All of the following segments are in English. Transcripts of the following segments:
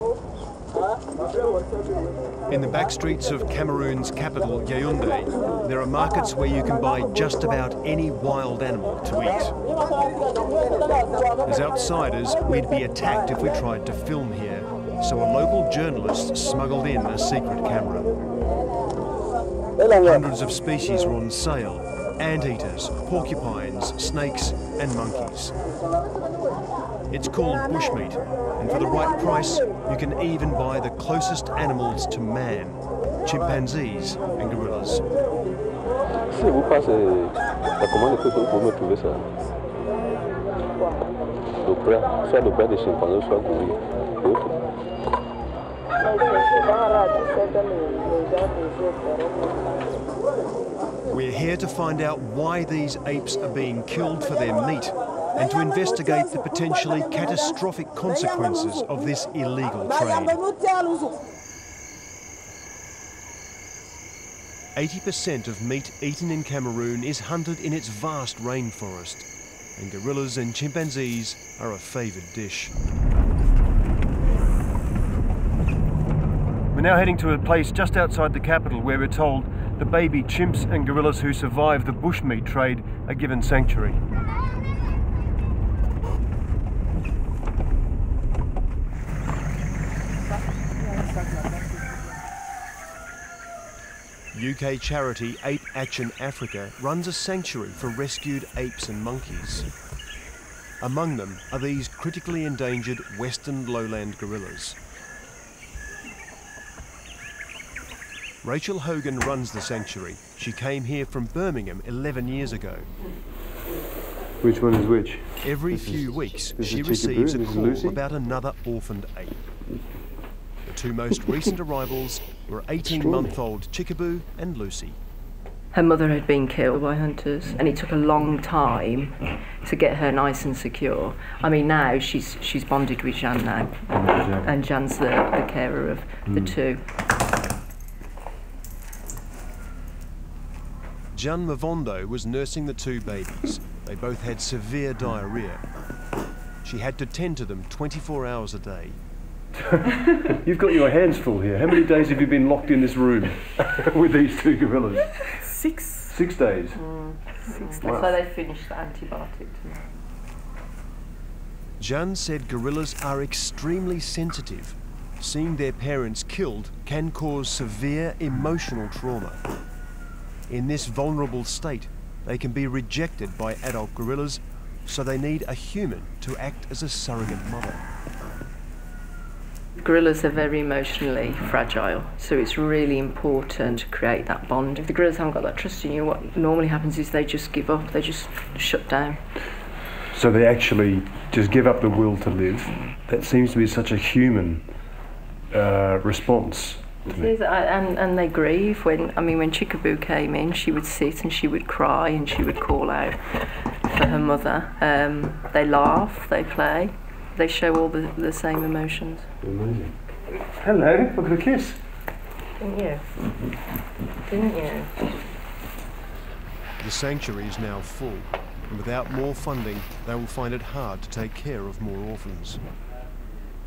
In the back streets of Cameroon's capital, Yaoundé, there are markets where you can buy just about any wild animal to eat. As outsiders, we'd be attacked if we tried to film here, so a local journalist smuggled in a secret camera. Hundreds of species were on sale: anteaters, porcupines, snakes and monkeys. It's called bushmeat, and for the right price, you can even buy the closest animals to man: chimpanzees and gorillas. Si vous passez la commande que vous pouvez me trouver ça. Soit de près des chimpanzés, soit gorilles. We're here to find out why these apes are being killed for their meat, and to investigate the potentially catastrophic consequences of this illegal trade. 80% of meat eaten in Cameroon is hunted in its vast rainforest, and gorillas and chimpanzees are a favoured dish. We're now heading to a place just outside the capital where we're told the baby chimps and gorillas who survive the bushmeat trade are given sanctuary. UK charity Ape Action Africa runs a sanctuary for rescued apes and monkeys. Among them are these critically endangered western lowland gorillas. Rachel Hogan runs the sanctuary. She came here from Birmingham 11 years ago. Which one is which? Every few weeks, she receives a call about another orphaned ape. The two most recent arrivals were 18-month-old Chickaboo and Lucy. Her mother had been killed by hunters, and it took a long time to get her nice and secure. I mean, now she's bonded with Jan now, and Jan's the carer of the two. Jan Mavondo was nursing the two babies. They both had severe diarrhea. She had to tend to them 24 hours a day. You've got your hands full here. How many days have you been locked in this room with these two gorillas? 6. 6 days? 6 days. Wow. So they finished the antibiotic tonight. Jan said gorillas are extremely sensitive. Seeing their parents killed can cause severe emotional trauma. In this vulnerable state, they can be rejected by adult gorillas, so they need a human to act as a surrogate mother. Gorillas are very emotionally fragile, so it's really important to create that bond. If the gorillas haven't got that trust in you, what normally happens is they just give up, they just shut down. So they actually just give up the will to live. That seems to be such a human response. And they grieve. When Chickaboo came in, she would sit and she would cry and she would call out for her mother. They laugh, they play, they show all the same emotions. Amazing. Hello, look at a kiss. Didn't you? Didn't you? The sanctuary is now full, and without more funding, they will find it hard to take care of more orphans.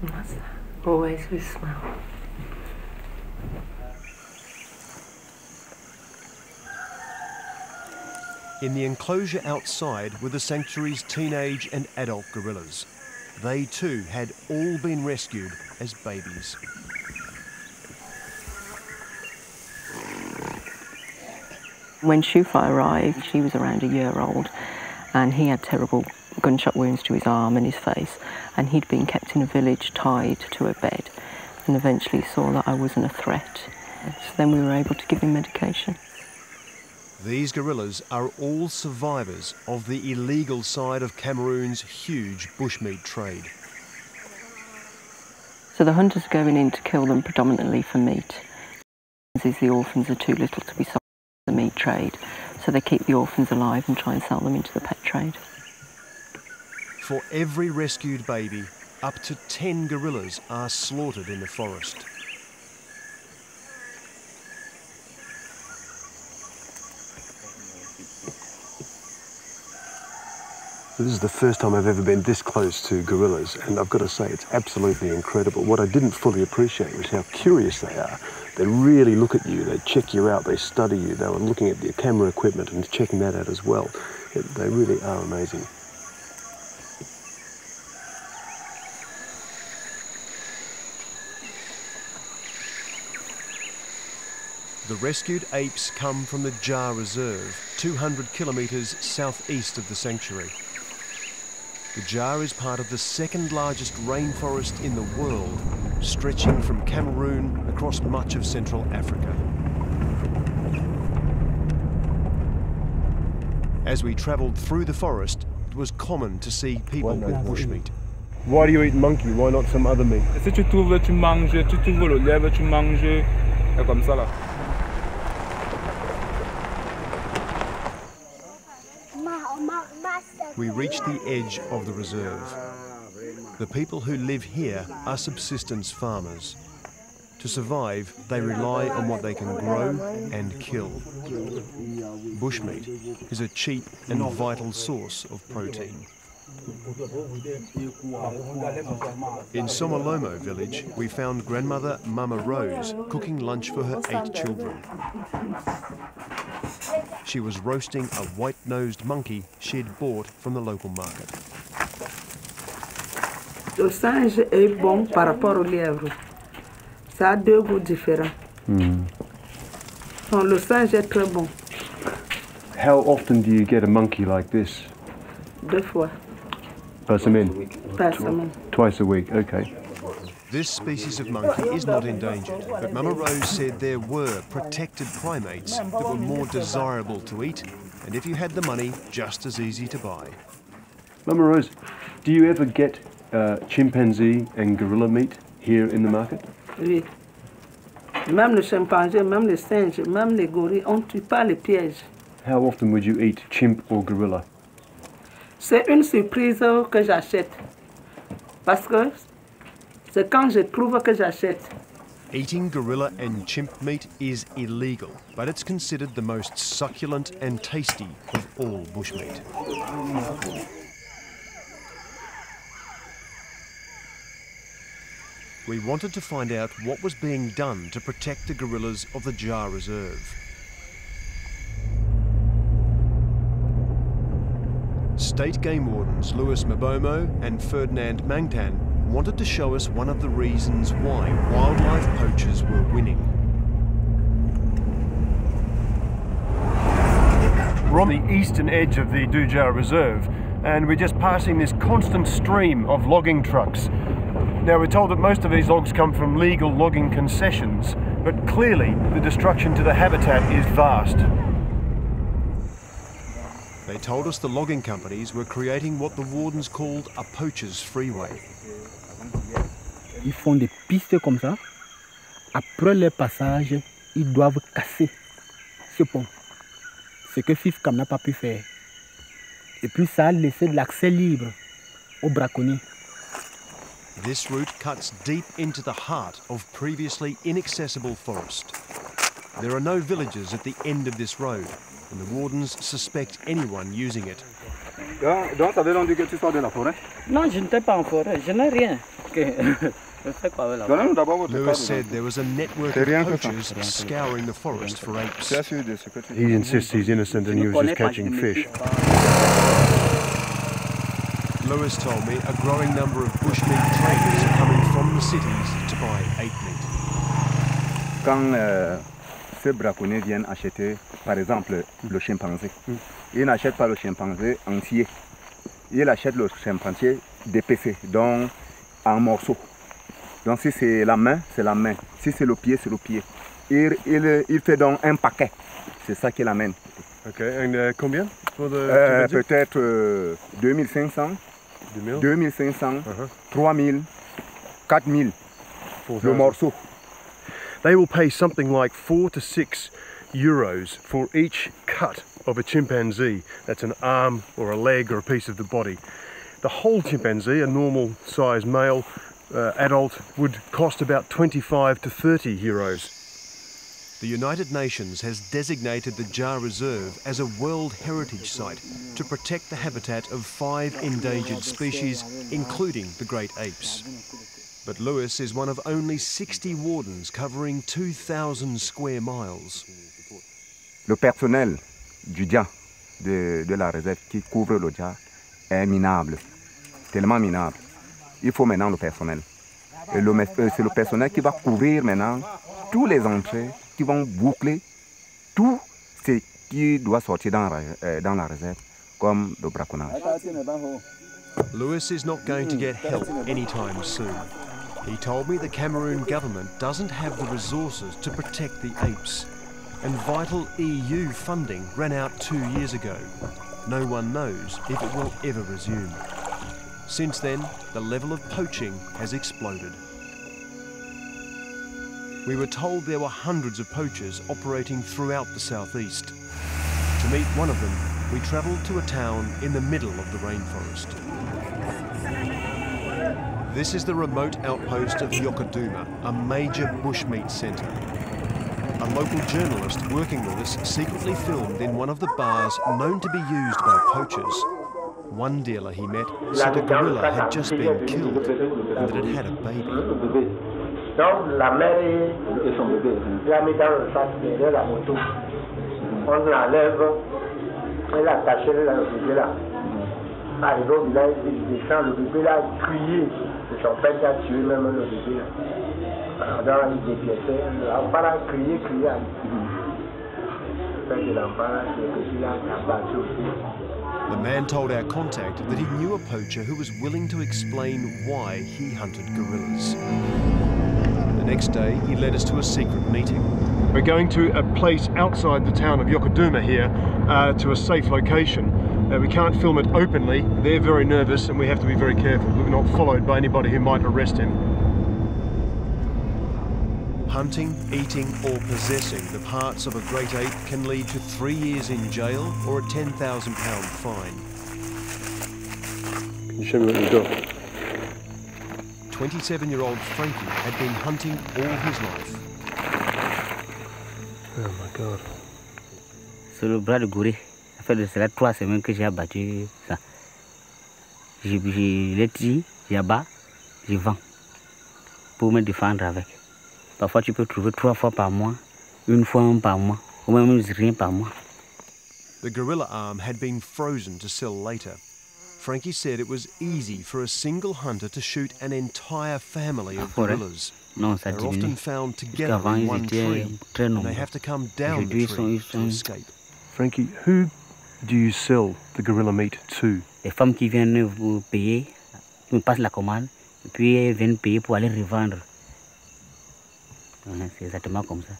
What's that? Always with smell. In the enclosure outside were the sanctuary's teenage and adult gorillas. They too had all been rescued as babies. When Shufa arrived, she was around a year old, and he had terrible gunshot wounds to his arm and his face, and he'd been kept in a village tied to a bed, and eventually saw that I wasn't a threat. So then we were able to give him medication. These gorillas are all survivors of the illegal side of Cameroon's huge bushmeat trade. So the hunters are going in to kill them predominantly for meat. The orphans are too little to be sold in the meat trade, so they keep the orphans alive and try and sell them into the pet trade. For every rescued baby, up to 10 gorillas are slaughtered in the forest. This is the first time I've ever been this close to gorillas, and I've got to say it's absolutely incredible. What I didn't fully appreciate was how curious they are. They really look at you, they check you out, they study you. They were looking at your camera equipment and checking that out as well. They really are amazing. The rescued apes come from the Dja Reserve, 200 kilometres southeast of the sanctuary. The Dja is part of the second largest rainforest in the world, stretching from Cameroon across much of Central Africa. As we travelled through the forest, it was common to see people with bushmeat. Why do you eat monkey? Why not some other meat? Si tu trouves, tu manges, tu trouves le lèvre, tu manges, et comme ça là. We reached the edge of the reserve. The people who live here are subsistence farmers. To survive, they rely on what they can grow and kill. Bushmeat is a cheap and vital source of protein. In Somalomo village, we found grandmother Mama Rose cooking lunch for her 8 children. She was roasting a white-nosed monkey she'd bought from the local market. Le singe est bon par rapport au lièvre. Ça a 2 goûts différents. Donc, le singe est très bon. How often do you get a monkey like this? 2 fois. Per semaine? Par semaine. Twice a week, okay. This species of monkey is not endangered, but Mama Rose said there were protected primates that were more desirable to eat, and if you had the money, just as easy to buy. Mama Rose, do you ever get chimpanzee and gorilla meat here in the market? Oui. Même les chimpanzés, même les singes, même les gorilles, on ne tue pas les pièges. How often would you eat chimp or gorilla? C'est une surprise que j'achète. Parce que c'est quand je trouve que j'achète. Eating gorilla and chimp meat is illegal, but it's considered the most succulent and tasty of all bushmeat. We wanted to find out what was being done to protect the gorillas of the Dja Reserve. State Game Wardens Louis Mabomo and Ferdinand Mangtan wanted to show us one of the reasons why wildlife poachers were winning. We're on the eastern edge of the Dja Reserve, and we're just passing this constant stream of logging trucks. Now, we're told that most of these logs come from legal logging concessions, but clearly the destruction to the habitat is vast. They told us the logging companies were creating what the wardens called a poachers freeway. Ils font des pistes comme ça. Après le passage, ils doivent casser ce pont. Ce que FIFCAM n'a pas pu faire. Et puis ça a laissé de l'accès libre aux braconniers. This route cuts deep into the heart of previously inaccessible forest. There are no villages at the end of this road, and the wardens suspect anyone using it. Donc ça veut dire que tu sors de la forêt? Non, je n'étais pas en forêt, je n'ai rien. Lewis said there was a network of poachers scouring the forest for apes. He insists he's innocent and he was just catching fish. Lewis told me a growing number of bushmeat traders are coming from the cities to buy ape meat. Quand ces braconniers viennent acheter, par exemple, le chimpanzé, ils n'achètent pas le chimpanzé entier. Ils achètent le chimpanzé dépecé, donc en morceaux. Donc si c'est la main, c'est la main. Si c'est le pied, c'est le pied. Il fait donc un paquet. C'est ça qu'il amène. Okay, and combien for the peut-être 2500, 2500, 3000, 4000 le morceau. They will pay something like 4 to 6 euros for each cut of a chimpanzee. That's an arm or a leg or a piece of the body. The whole chimpanzee, a normal size male adult, would cost about 25 to 30 euros. The United Nations has designated the Dja Reserve as a World Heritage Site to protect the habitat of 5 endangered species, including the Great Apes. But Lewis is one of only 60 wardens covering 2,000 square miles. Le personnel du Dja, de la réserve qui couvre le Dja, est minable, tellement minable. Il faut maintenant le personnel. Et c'est le personnel qui va couvrir maintenant tous les entrées, qui vont boucler tout ce qui doit sortir dans la réserve, comme le braconnage. Lewis is not going to get help anytime soon. He told me the Cameroon government doesn't have the resources to protect the apes, and vital EU funding ran out 2 years ago. No one knows if it will ever resume. Since then, the level of poaching has exploded. We were told there were hundreds of poachers operating throughout the southeast. To meet one of them, we travelled to a town in the middle of the rainforest. This is the remote outpost of Yokodouma, a major bushmeat centre. A local journalist working with us secretly filmed in one of the bars known to be used by poachers. One dealer he met said a gorilla had just been killed and that it had a baby. Donc la mère et son bébé, il l'a mis dans le sac derrière la moto. On l'enlève, elle a attaché le bébé là. Arrivé au village, il descend, le bébé là a crié. Son père a tué même le bébé là. Alors il dépiéçait, l'enfant a crié. Le père de l'enfant, le bébé là a battu aussi. The man told our contact that he knew a poacher who was willing to explain why he hunted gorillas. The next day, he led us to a secret meeting. We're going to a place outside the town of Yokodouma here, to a safe location. We can't film it openly. They're very nervous and we have to be very careful that we're not followed by anybody who might arrest him. Hunting, eating or possessing the parts of a great ape can lead to 3 years in jail or a £10,000 fine. Can you show me what you've got? 27-year-old Frankie had been hunting all his life. Oh my God. C'est le bras de gorille. Ça fait 3 semaines que j'ai abattu ça. Je l'ai dit, j'abats, je vends pour me défendre avec. Parfois tu peux trouver 3 fois par mois, 1 fois par mois, ou même rien par mois. The gorilla arm had been frozen to sell later. Frankie said it was easy for a single hunter to shoot an entire family of gorillas. They're often found together in one tree, and they have to come down the tree to escape. Frankie, who do you sell the gorilla meat to? Les femmes qui viennent vous payer, nous passent la commande, et puis elles viennent payer pour aller revendre. C'est exactement comme ça.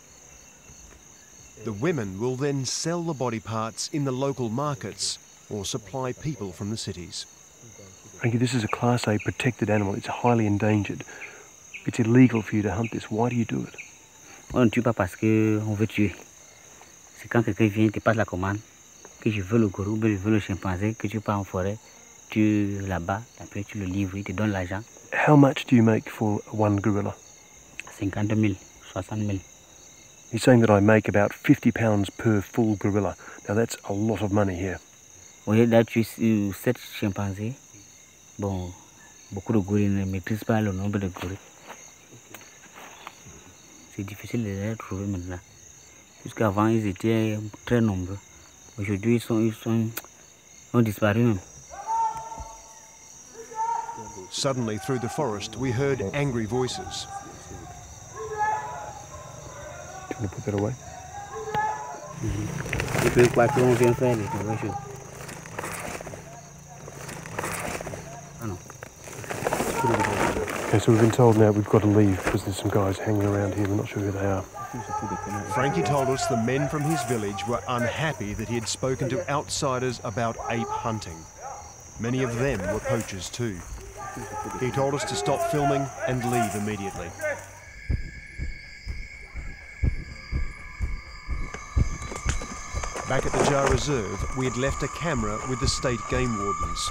The women will then sell the body parts in the local markets or supply people from the cities. Frankie, this is a Class A protected animal. It's highly endangered. It's illegal for you to hunt this. Why do you do it? On ne tue pas parce qu'on veut tuer. C'est quand quelqu'un vient, te passe la commande, que je veux le gorille, que je veux le chimpanzé, que tu pars en forêt, tu là-bas, après tu le livres, il te donne l'argent. How much do you make for one gorilla? 50 000, 60 000. He's saying that I make about £50 per full gorilla. Now that's a lot of money here. Au lieu de tuer 7 chimpanzés, bon, beaucoup de gorilles ne maîtrisent pas le nombre de gorilles. C'est difficile de les trouver maintenant. Jusqu'avant, ils étaient très nombreux. Aujourd'hui, ils ont disparu même. Suddenly, through the forest, we heard angry voices. Do you want to put that away? Okay, so we've been told now we've got to leave because there's some guys hanging around here. We're not sure who they are. Frankie told us the men from his village were unhappy that he had spoken to outsiders about ape hunting. Many of them were poachers too. He told us to stop filming and leave immediately. Back at the Dja Reserve, we had left a camera with the state game wardens.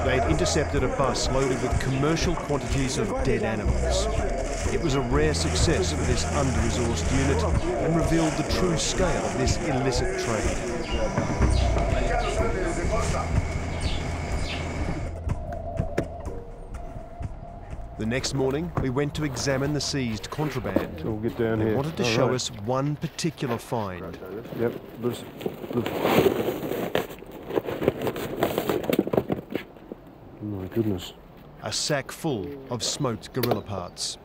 They'd intercepted a bus loaded with commercial quantities of dead animals. It was a rare success for this under-resourced unit and revealed the true scale of this illicit trade. The next morning, we went to examine the seized contraband. So we'll get down They here. wanted to show us one particular find. Yep. Oh my goodness. A sack full of smoked gorilla parts.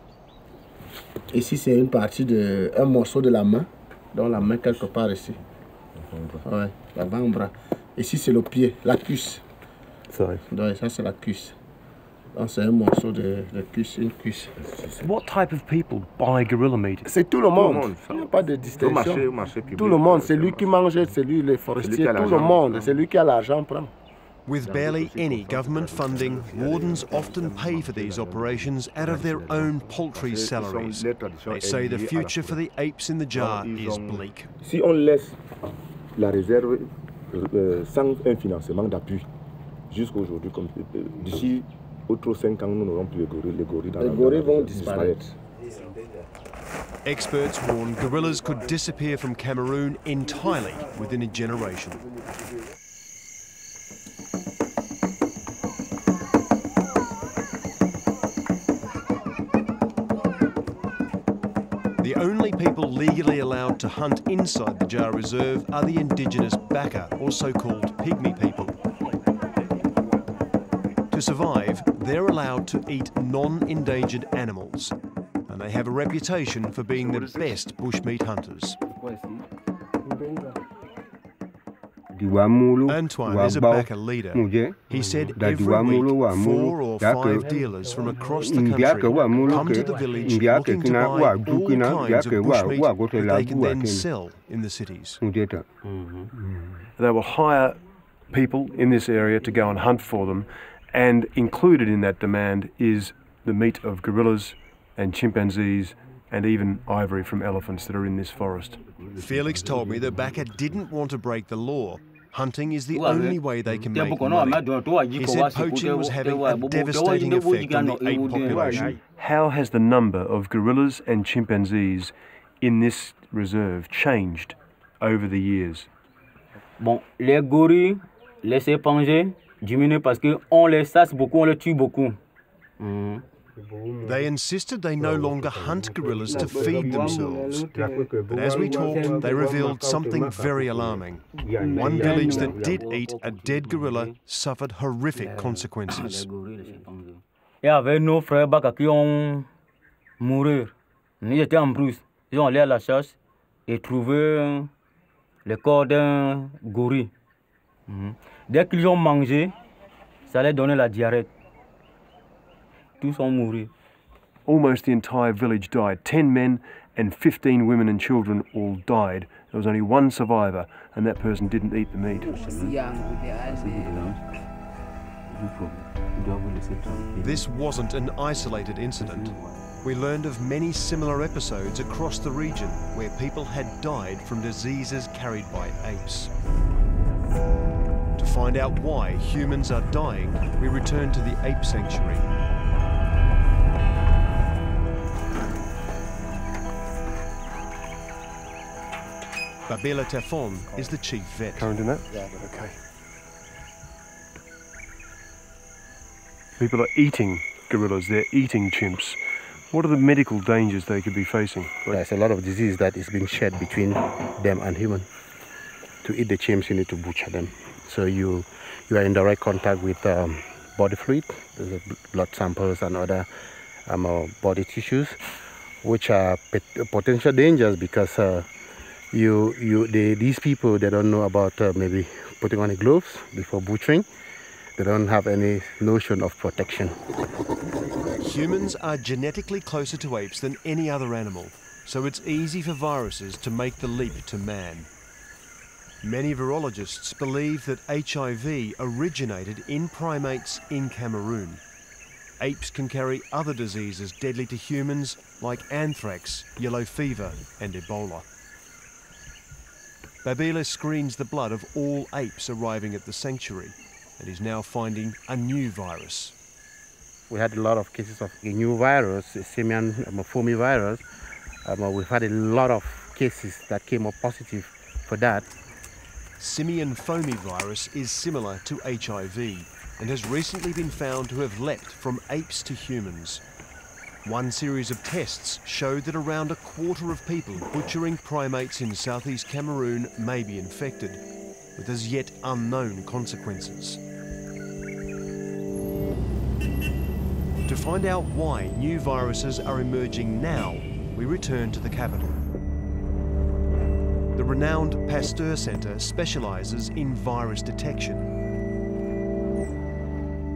Ici, c'est une partie de un morceau de la main, dans la main quelque part ici. Ouais, l'avant-bras. Ici, c'est le pied, la cuisse. Sorry. Ouais, ça, c'est la cuisse. C'est un morceau de cuisse, une cuisse. What type of people buy gorilla meat? C'est tout le monde. Il n'y a pas de distinction. Tout le monde. C'est lui qui mange, c'est lui les forestiers, tout le monde. C'est lui qui a l'argent prend. With barely any government funding, wardens often pay for these operations out of their own paltry salaries. They say the future for the apes in the jar is bleak. Si on laisse la réserve sans un financement d'appui jusqu'à aujourd'hui, d'ici autres 5 ans, nous n'aurons plus les gorilles dans les gorilles vont disparaître. Experts warn gorillas could disappear from Cameroon entirely within a generation. The only people legally allowed to hunt inside the Dja Reserve are the indigenous Baka, or so-called pygmy people. To survive, they're allowed to eat non-endangered animals, and they have a reputation for being the best bushmeat hunters. Antoine is a Baka leader. He said every week 4 or 5 dealers from across the country come to the village looking to buy all kinds of bushmeat that they can then sell in the cities. They will hire people in this area to go and hunt for them, and included in that demand is the meat of gorillas and chimpanzees and even ivory from elephants that are in this forest. Felix told me that Baka didn't want to break the law. Hunting is the only way they can make money. He said poaching was having a devastating effect on the ape population. How has the number of gorillas and chimpanzees in this reserve changed over the years? Bon, les gorilles, les chimpanzés diminuent parce qu'on les chasse beaucoup, on les tue beaucoup. They insisted they no longer hunt gorillas to feed themselves. But as we talked, they revealed something very alarming. One village that did eat a dead gorilla suffered horrific consequences. Il y avait nos frères Baka qui ont mouru. Ils étaient en brousse. Ils ont allé à la chasse et trouvé le corps d'un gorille. Dès qu'ils ont mangé, ça leur donnait la diarrhée. Tous sont mourus. Almost the entire village died. 10 men and 15 women and children all died. There was only one survivor, and that person didn't eat the meat. This wasn't an isolated incident. We learned of many similar episodes across the region where people had died from diseases carried by apes. To find out why humans are dying, we returned to the ape sanctuary. Babila Tafon is the chief vet. Current in that? Yeah. Okay. People are eating gorillas, they're eating chimps. What are the medical dangers they could be facing? There's a lot of disease that is being shared between them and human. To eat the chimps, you need to butcher them. So you are in direct contact with body fluid, blood samples and other body tissues, which are potential dangers because these people, they don't know about maybe putting on the gloves before butchering. They don't have any notion of protection. Humans are genetically closer to apes than any other animal, so it's easy for viruses to make the leap to man. Many virologists believe that HIV originated in primates in Cameroon. Apes can carry other diseases deadly to humans like anthrax, yellow fever and Ebola. Babila screens the blood of all apes arriving at the sanctuary. and is now finding a new virus. We had a lot of cases of a new virus, simian foamy virus. We've had a lot of cases that came up positive for that. Simian foamy virus is similar to HIV and has recently been found to have leapt from apes to humans. One series of tests showed that around a quarter of people butchering primates in southeast Cameroon may be infected, with as yet unknown consequences. To find out why new viruses are emerging now, we return to the capital. The renowned Pasteur Centre specialises in virus detection.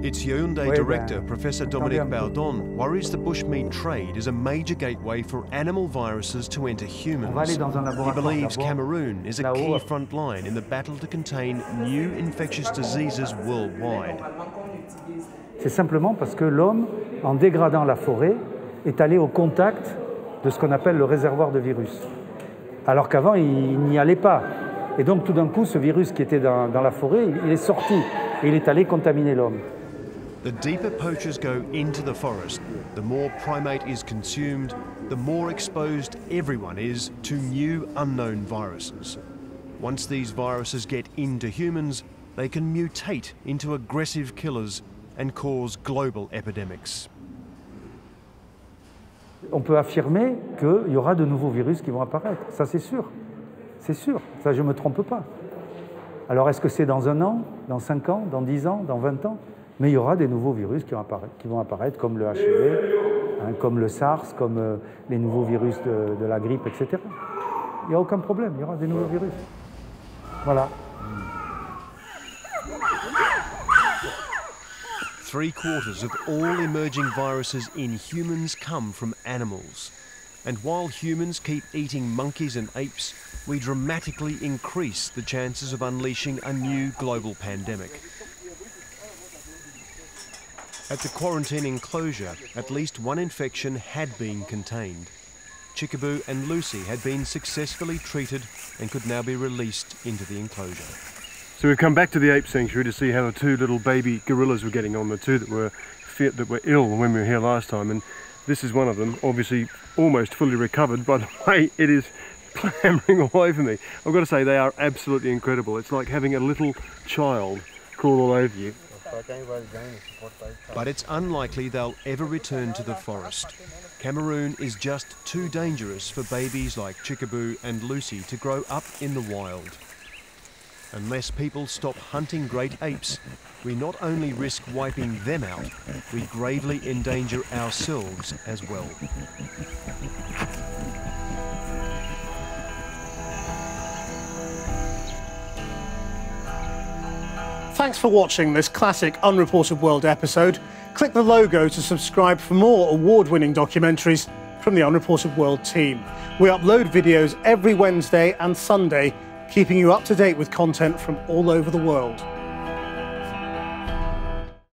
Its Yaoundé director, Professor Dominique Baudon, worries the bushmeat trade is a major gateway for animal viruses to enter humans. He believes Cameroon is a key front line in the battle to contain new infectious diseases worldwide. C'est simplement parce que l'homme, en dégradant la forêt, est allé au contact de ce qu'on appelle le réservoir de virus. Alors qu'avant, il n'y allait pas. Et donc, tout d'un coup, ce virus qui était dans la forêt, il est sorti et il est allé contaminer l'homme. The deeper poachers go into the forest, the more primate is consumed, the more exposed everyone is to new unknown viruses. Once these viruses get into humans, they can mutate into aggressive killers and cause global epidemics. On peut affirmer qu'il y aura de nouveaux virus qui vont apparaître, ça c'est sûr, ça je ne me trompe pas. Alors est-ce que c'est dans 1 an, dans 5 ans, dans 10 ans, dans 20 ans? Mais il y aura des nouveaux virus qui vont apparaître comme le HIV, hein, comme le SARS, comme les nouveaux virus de la grippe, etc. Il n'y a aucun problème, il y aura des nouveaux virus. Voilà. 3/4 of all emerging viruses in humans come from animals. And while humans keep eating monkeys and apes, we dramatically increase the chances of unleashing a new global pandemic. At the quarantine enclosure, at least one infection had been contained. Chickaboo and Lucy had been successfully treated and could now be released into the enclosure. So we've come back to the ape sanctuary to see how the 2 little baby gorillas were getting on, the 2 that were ill when we were here last time, and this is one of them, obviously almost fully recovered. By the way, it is clambering all over me. I've got to say, they are absolutely incredible. It's like having a little child crawl all over you. But it's unlikely they'll ever return to the forest. Cameroon is just too dangerous for babies like Chickaboo and Lucy to grow up in the wild. Unless people stop hunting great apes, we not only risk wiping them out, we gravely endanger ourselves as well. Thanks for watching this classic Unreported World episode. Click the logo to subscribe for more award-winning documentaries from the Unreported World team. We upload videos every Wednesday and Sunday, keeping you up to date with content from all over the world.